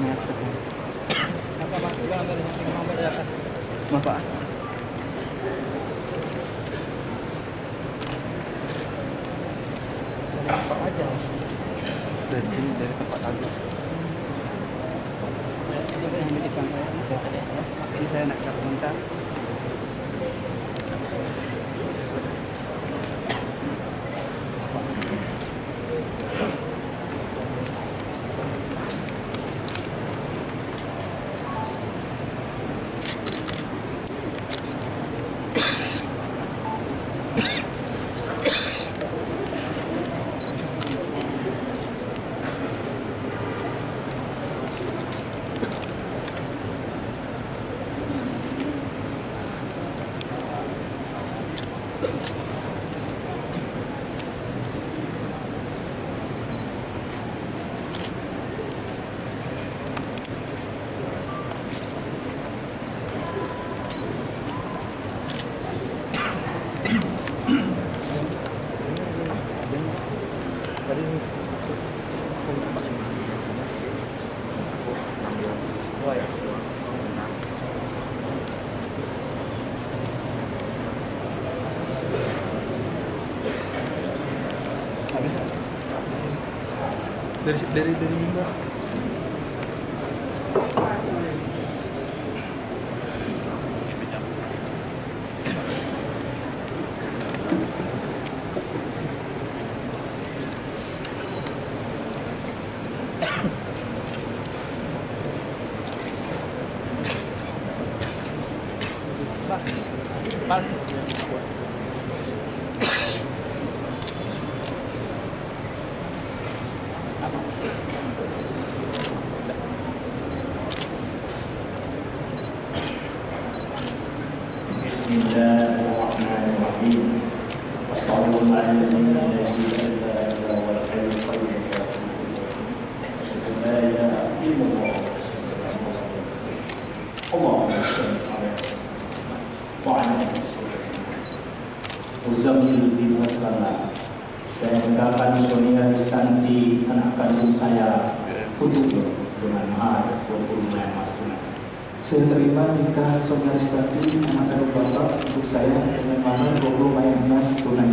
mamaya sa phone. Mapa. Apa aja? Dari sini, dari tempat tadi. Siapa yang menitipkan saya? Ini saya nak cakap bentar. Dari mimbar. Pas. Bismillahirrahmanirrahim. Muzammil bin Waslama. Saya mendapat Sonia Istanti, anak kandung saya, untuk dengan mahar 25 emas tunai. Saya terima nikah Sonia Istanti, anak kandung bapak, untuk saya dengan mahar 20 emas tunai.